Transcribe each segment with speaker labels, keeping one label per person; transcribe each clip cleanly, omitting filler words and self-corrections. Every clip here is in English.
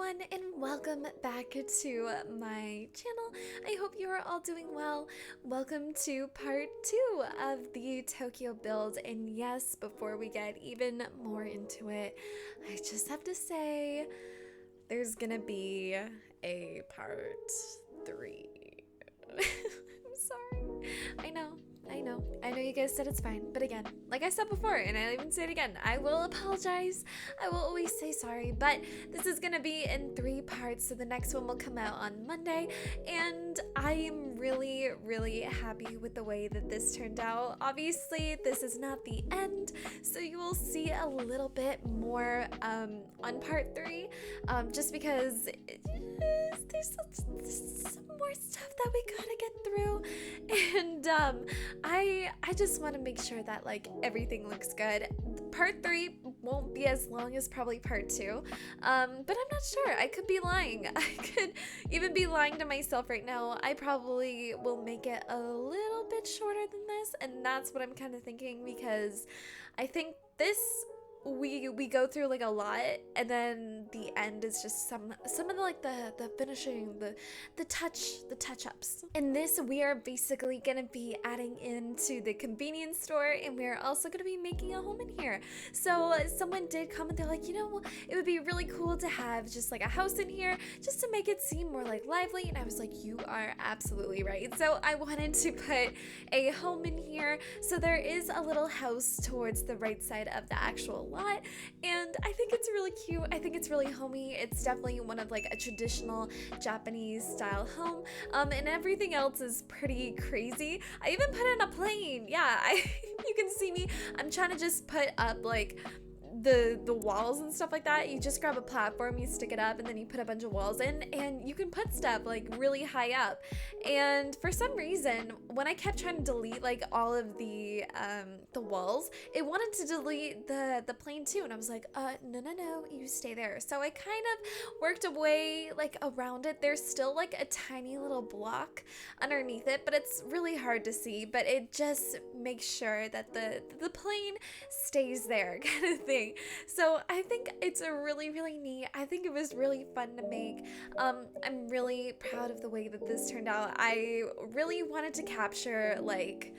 Speaker 1: everyone, and welcome back to my channel. I hope you are all doing well. Welcome to part 2 of the Tokyo build, and yes, before we get even more into it, I just have to say there's gonna be a part 3. I'm sorry. I know you guys said it's fine, but again, like I said before, and I'll even say it again, I will apologize. I will always say sorry, but this is gonna be in 3 parts, so the next one will come out on Monday, and I am really, really happy with the way that this turned out. Obviously, this is not the end, so you will see a little bit more on part 3, just because there's some more stuff that we gotta get through, and I just want to make sure that like everything looks good. Part 3 won't be as long as probably part 2, but I'm not sure. I could be lying. I could even be lying to myself right now. I probably will make it a little bit shorter than this, and that's what I'm kind of thinking, because I think this we go through like a lot, and then the end is just some of the like the finishing, the touch-ups. In this, we are basically gonna be adding into the convenience store, and we're also gonna be making a home in here. So someone did comment, they're like, you know, it would be really cool to have just like a house in here just to make it seem more like lively, and I was like, you are absolutely right. So I wanted to put a home in here, so there is a little house towards the right side of the actual lot, and I think it's really cute. I think it's really homey. It's definitely one of like a traditional Japanese style home, and everything else is pretty crazy. I even put in a plane. Yeah, you can see me. I'm trying to just put up like the walls and stuff like that. You just grab a platform, you stick it up, and then you put a bunch of walls in, and you can put stuff like really high up. And for some reason, when I kept trying to delete like all of the walls, it wanted to delete the plane too, and I was like, no, you stay there. So I kind of worked a way like around it. There's still like a tiny little block underneath it, but it's really hard to see, but it just makes sure that the plane stays there, kind of thing. So I think it's a really, really neat. I think it was really fun to make. I'm really proud of the way that this turned out. I really wanted to capture like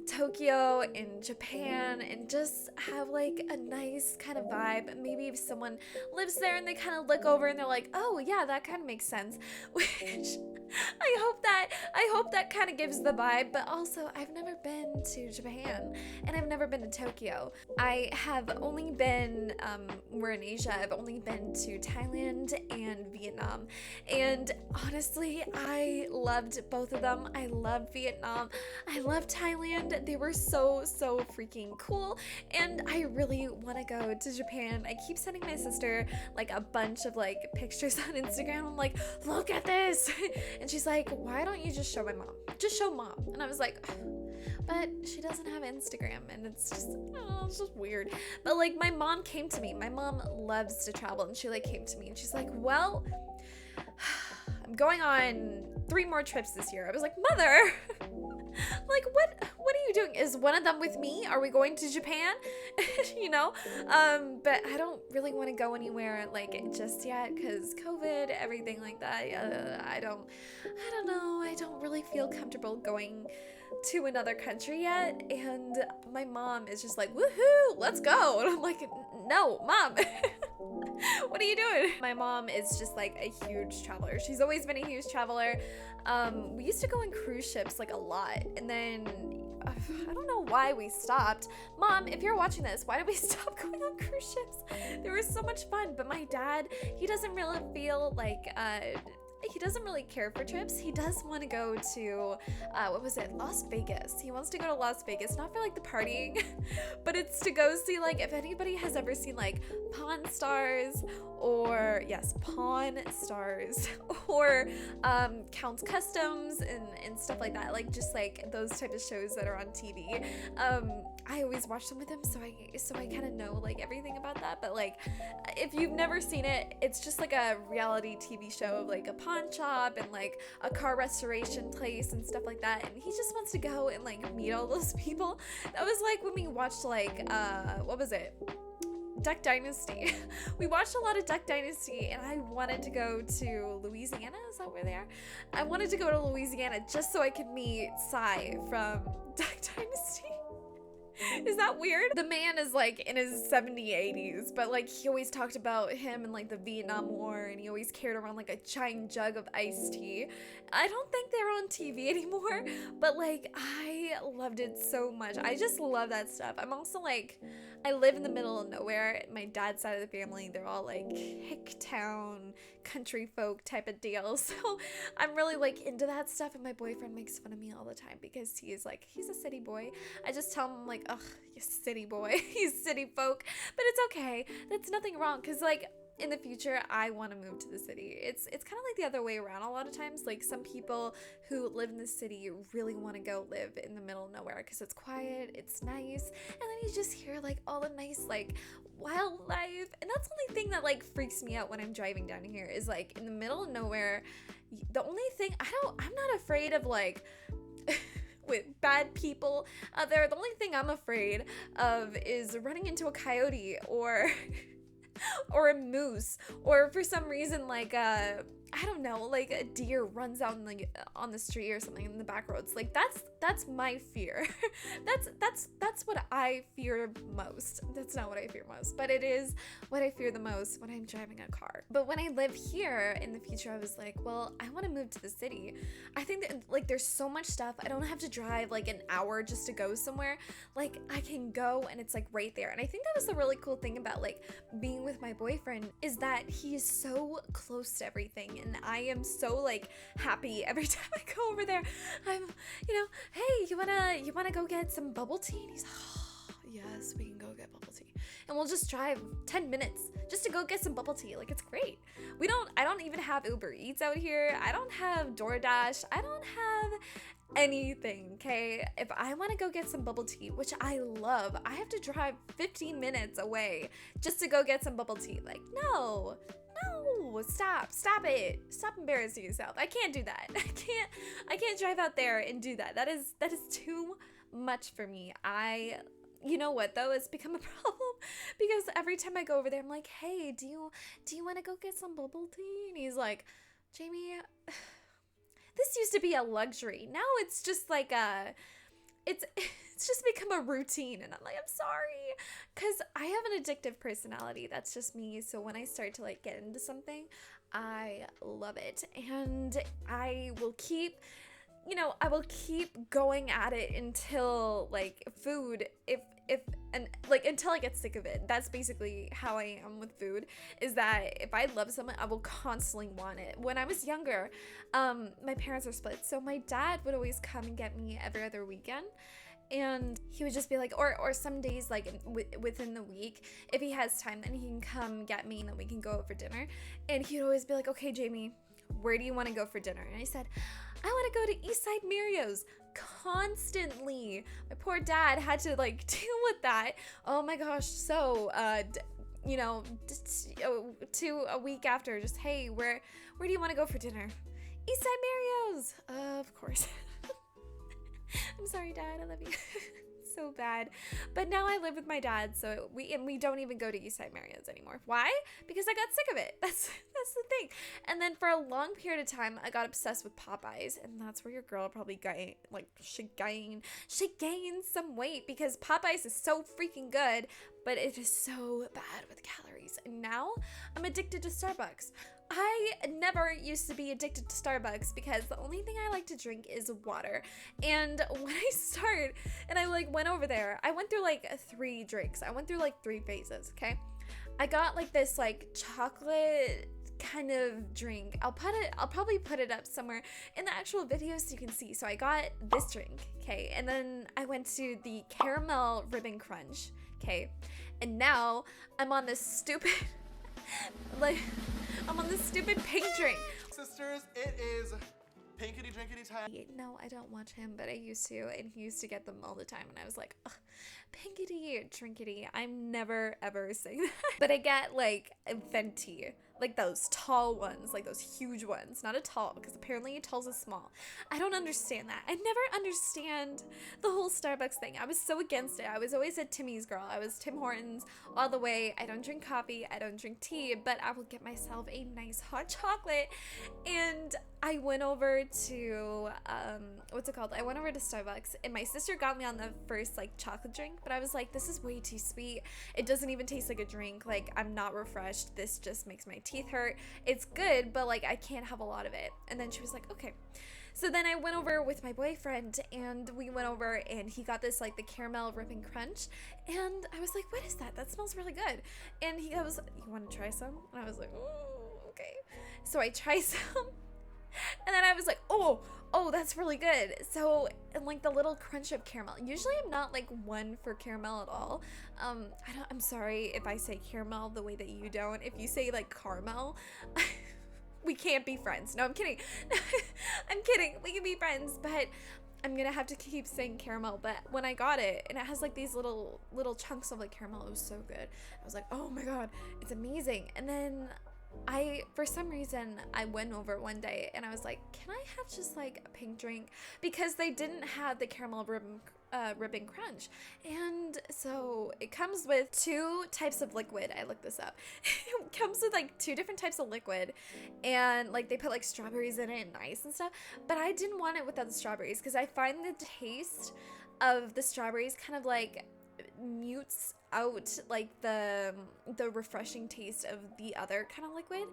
Speaker 1: Tokyo in Japan and just have like a nice kind of vibe. Maybe if someone lives there and they kind of look over and they're like, oh yeah, that kind of makes sense, which I hope that kind of gives the vibe. But also, I've never been to Japan, and I've never been to Tokyo. I have only been, we're in Asia, I've only been to Thailand and Vietnam, and honestly, I loved both of them. I loved Vietnam, I loved Thailand. They were so freaking cool, and I really want to go to Japan. I keep sending my sister like a bunch of like pictures on Instagram. I'm like, look at this. And she's like, why don't you just show my mom? Just show mom. And I was like, but she doesn't have Instagram, and it's just weird. But like my mom came to me. My mom loves to travel, and she like came to me and she's like, well, I'm going on 3 more trips this year. I was like, mother, like what are you doing? Is one of them with me? Are we going to Japan? You know? But I don't really want to go anywhere like just yet, because COVID, everything like that. I don't know. I don't really feel comfortable going to another country yet, and my mom is just like, woohoo, let's go. And I'm like, no, mom. What are you doing? My mom is just like a huge traveler. She's always been a huge traveler. We used to go on cruise ships like a lot, and then I don't know why we stopped. Mom, if you're watching this, why did we stop going on cruise ships? They were so much fun. But my dad, he doesn't really feel like he doesn't really care for trips. He does want to go to, Las Vegas. He wants to go to Las Vegas, not for like the partying, but it's to go see, like, if anybody has ever seen like Pawn Stars, or Count's Customs and stuff like that, like just like those type of shows that are on TV. I always watch them with him, so I kind of know like everything about that. But like, if you've never seen it, it's just like a reality TV show of like a pawn shop and like a car restoration place and stuff like that. And he just wants to go and like meet all those people. That was like when we watched like what was it? Duck Dynasty. We watched a lot of Duck Dynasty, and I wanted to go to Louisiana. Is that where they are? I wanted to go to Louisiana just so I could meet Sai from Duck Dynasty. Is that weird? The man is like in his 70s, 80s, but like he always talked about him and like the Vietnam War, and he always carried around like a giant jug of iced tea. I don't think they're on TV anymore, but like I loved it so much. I just love that stuff. I'm also like, I live in the middle of nowhere. My dad's side of the family, they're all like hick town, country folk type of deal. So I'm really like into that stuff, and my boyfriend makes fun of me all the time because he's a city boy. I just tell him like, ugh, you city boy, you city folk, but it's okay. That's nothing wrong, because like in the future I want to move to the city. It's kind of like the other way around a lot of times. Like some people who live in the city really want to go live in the middle of nowhere because it's quiet, it's nice, and then you just hear like all the nice like wildlife. And that's the only thing that like freaks me out when I'm driving down here is like in the middle of nowhere. The only thing I'm not afraid of like with bad people out there. The only thing I'm afraid of is running into a coyote or or a moose, or for some reason like I don't know, like a deer runs out on the street or something in the back roads. Like that's my fear. that's what I fear most. That's not what I fear most, but it is what I fear the most when I'm driving a car. But when I live here in the future, I was like, well, I want to move to the city. I think that like there's so much stuff. I don't have to drive like an hour just to go somewhere. Like I can go and it's like right there. And I think that was the really cool thing about like being with my boyfriend, is that he is so close to everything, and I am so like happy every time I go over there. I'm, hey, you wanna go get some bubble tea? And he's, oh, yes, we can go get bubble tea. And we'll just drive 10 minutes just to go get some bubble tea. Like, it's great. I don't even have Uber Eats out here. I don't have DoorDash. I don't have anything, okay? If I want to go get some bubble tea, which I love, I have to drive 15 minutes away just to go get some bubble tea. Like, no, stop it. Stop embarrassing yourself. I can't do that. I can't drive out there and do that. That is too much for me. You know what though? It's become a problem because every time I go over there, I'm like, hey, do you want to go get some bubble tea? And he's like, Jamie, this used to be a luxury. Now it's just like it's just become a routine. And I'm like, I'm sorry, because I have an addictive personality. That's just me. So when I start to like get into something, I love it, and I will keep going at it until like food, until I get sick of it. That's basically how I am with food, is that if I love something, I will constantly want it. When I was younger, my parents are split, so my dad would always come and get me every other weekend. And he would just be like, or some days like within the week, if he has time, then he can come get me and then we can go out for dinner. And he'd always be like, okay, Jamie, where do you want to go for dinner? And I said, I want to go to Eastside Mario's. Constantly. My poor dad had to like deal with that. Oh my gosh. So, to a week after, just, hey, where do you want to go for dinner? Eastside Mario's. Of course. I'm sorry, Dad. I love you. So bad. But now I live with my dad, so we don't even go to Eastside Mario's anymore. Why? Because I got sick of it. That's the thing. And then for a long period of time, I got obsessed with Popeyes, and that's where your girl probably should gain some weight, because Popeyes is so freaking good, but it is so bad with calories. And now I'm addicted to Starbucks. I never used to be addicted to Starbucks because the only thing I like to drink is water. And when I went over there, I went through like 3 drinks. I went through like 3 phases, okay? I got like this like chocolate kind of drink. I'll probably put it up somewhere in the actual video so you can see. So I got this drink, okay? And then I went to the caramel ribbon crunch, okay? And now I'm on this stupid I'm on this stupid pink drink.
Speaker 2: Sisters, it is pinkity drinkity time.
Speaker 1: No, I don't watch him, but I used to, and he used to get them all the time, and I was like, ugh, Pinkety drinkety. I'm never ever saying that. But I get like venti, like those tall ones, like those huge ones. Not a tall, because apparently a tall's a small. I don't understand that. I never understand the whole Starbucks thing. I was so against it. I was always a Timmy's girl. I was Tim Hortons all the way. I don't drink coffee. I don't drink tea, but I will get myself a nice hot chocolate. And I went over to what's it called? I went over to Starbucks, and my sister got me on the first like chocolate drink, but I was like, this is way too sweet. It doesn't even taste like a drink. Like, I'm not refreshed. This just makes my teeth hurt. It's good, but like I can't have a lot of it. And then she was like, okay. So then I went over with my boyfriend, and we went over, and he got this like the caramel ripping crunch, and I was like, what is that? That smells really good. And he goes, you want to try some? And I was like, oh, okay. So I try some. And then I was like, oh, that's really good. So, and like the little crunch of caramel. Usually I'm not like one for caramel at all. I'm sorry if I say caramel the way that you don't. If you say like caramel, we can't be friends. No, I'm kidding. I'm kidding. We can be friends, but I'm gonna have to keep saying caramel. But when I got it, and it has like these little chunks of like caramel, it was so good. I was like, oh my god, it's amazing. And then for some reason, I went over one day and I was like, can I have just like a pink drink? Because they didn't have the caramel ribbon crunch. And so it comes with 2 types of liquid. I looked this up. It comes with like 2 different types of liquid, and like they put like strawberries in it and ice and stuff. But I didn't want it without the strawberries, because I find the taste of the strawberries kind of like mutes out like the refreshing taste of the other kind of liquid.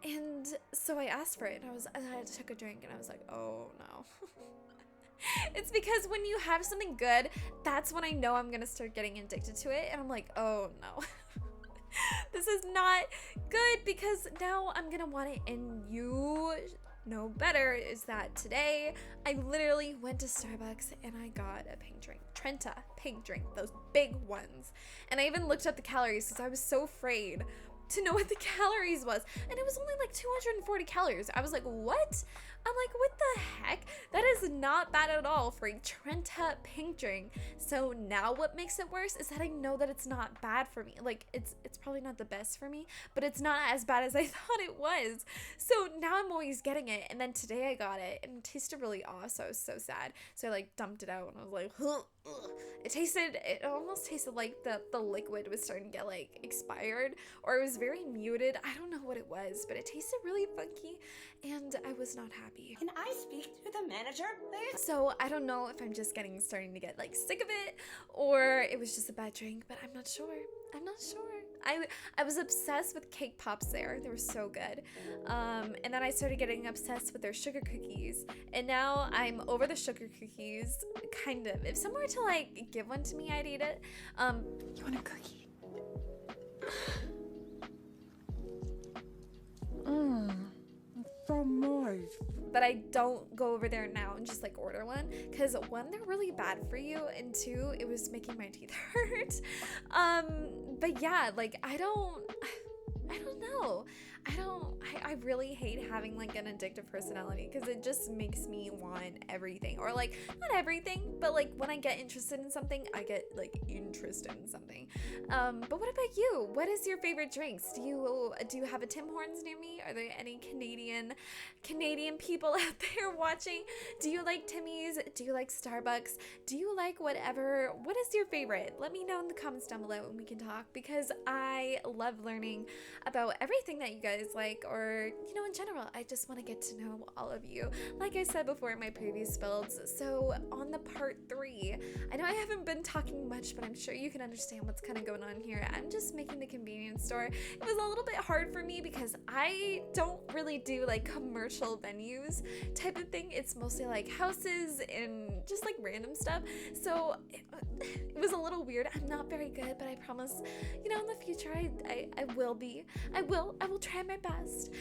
Speaker 1: And so I asked for it, and I took a drink, and I was like, oh no. It's because when you have something good, that's when I know I'm gonna start getting addicted to it, and I'm like, oh no. This is not good, because now I'm gonna want it. And you know better is that today I literally went to Starbucks and I got a pink drink, Trenta pink drink, those big ones. And I even looked up the calories because I was so afraid to know what the calories was, and it was only like 240 calories. I was like, what? I'm like, what the heck? That is not bad at all for a Trenta pink drink. So now what makes it worse is that I know that it's not bad for me. Like, it's probably not the best for me, but it's not as bad as I thought it was. So now I'm always getting it. And then today I got it, and it tasted really off, so I was so sad. So I like dumped it out, and I was like, ugh. It almost tasted like the liquid was starting to get like expired, or it was very muted. I don't know what it was, but it tasted really funky, and I was not happy.
Speaker 3: Can I speak to the manager, please?
Speaker 1: So I don't know if I'm just starting to get like sick of it, or it was just a bad drink, but I'm not sure. I was obsessed with cake pops there. They were so good. And then I started getting obsessed with their sugar cookies. And now I'm over the sugar cookies, kind of. If someone were to like give one to me, I'd eat it. You want a cookie?
Speaker 2: So moist.
Speaker 1: But I don't go over there now and just like order one, because 1, they're really bad for you, and 2, it was making my teeth hurt. But yeah, like I don't know. I really hate having like an addictive personality, because it just makes me want everything, or like not everything, but like when I get interested in something, I get like interested in something. But what about you? What is your favorite drinks? Do you have a Tim Hortons near me? Are there any Canadian people out there watching? Do you like Timmy's? Do you like Starbucks? Do you like whatever? What is your favorite? Let me know in the comments down below and we can talk, because I love learning about everything that you guys like, or in general. I just want to get to know all of you, like I said before in my previous builds. So on the part 3, I know I haven't been talking much, but I'm sure you can understand what's kind of going on here. I'm just making the convenience store. It was a little bit hard for me because I don't really do like commercial venues type of thing. It's mostly like houses and just like random stuff, so it was a little weird. I'm not very good, but I promise, in the future I will be. I will try my best.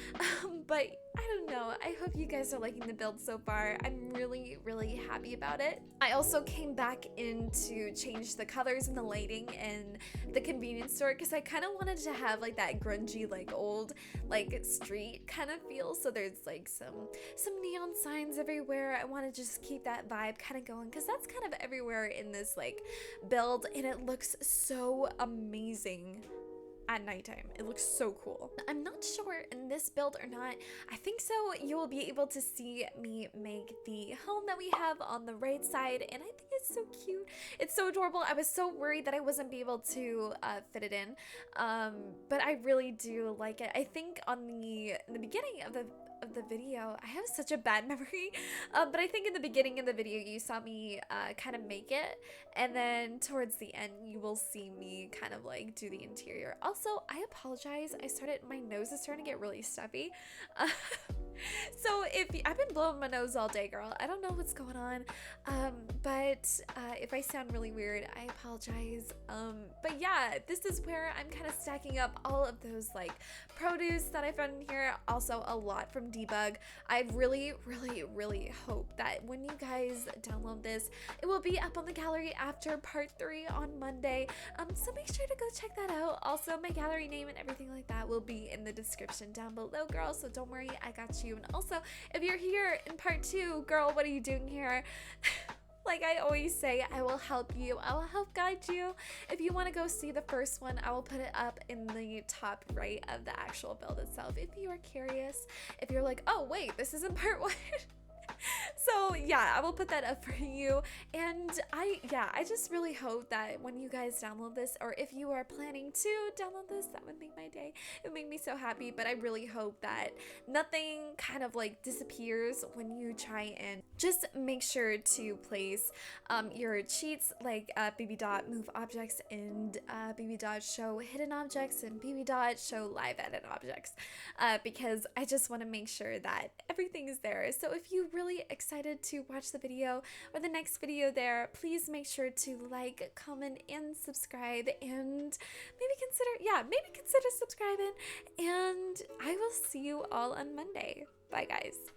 Speaker 1: But I don't know. I hope you guys are liking the build so far. I'm really, really happy about it. I also came back in to change the colors and the lighting in the convenience store, because I kind of wanted to have like that grungy, like old, like street kind of feel. So there's like some neon signs everywhere. I want to just keep that vibe kind of going, because that's kind of everywhere in this like build, and it looks so amazing at nighttime. It looks so cool. I'm not sure in this build or not. I think so. You will be able to see me make the home that we have on the right side, and I think it's so cute. It's so adorable. I was so worried that I wasn't be able to fit it in, but I really do like it. I think on in the beginning of the video, I have such a bad memory, but I think in the beginning of the video you saw me kind of make it, and then towards the end you will see me kind of like do the interior. Also, I apologize, my nose is starting to get really stuffy. So I've been blowing my nose all day, girl. I don't know what's going on, but if I sound really weird, I apologize. But yeah, this is where I'm kind of stacking up all of those like produce that I found in here. Also a lot from Debug. I really, really, really hope that when you guys download this, it will be up on the gallery after part 3 on Monday. So make sure to go check that out. Also, my gallery name and everything like that will be in the description down below, girl. So don't worry, I got you. And also, if you're here in part 2, girl, what are you doing here? Like I always say, I will help you. I will help guide you. If you want to go see the first one, I will put it up in the top right of the actual build itself. If you are curious, if you're like, oh wait, this isn't part 1. So yeah, I will put that up for you. And I just really hope that when you guys download this, or if you are planning to download this, that would make my day. It would make me so happy. But I really hope that nothing kind of like disappears when you try and just make sure to place your cheats like BB dot move objects and BB dot show hidden objects and BB dot show live edit objects, because I just want to make sure that everything is there. So if you really excited to watch the video or the next video there, please make sure to like, comment, and subscribe, and maybe consider subscribing, and I will see you all on Monday. Bye guys.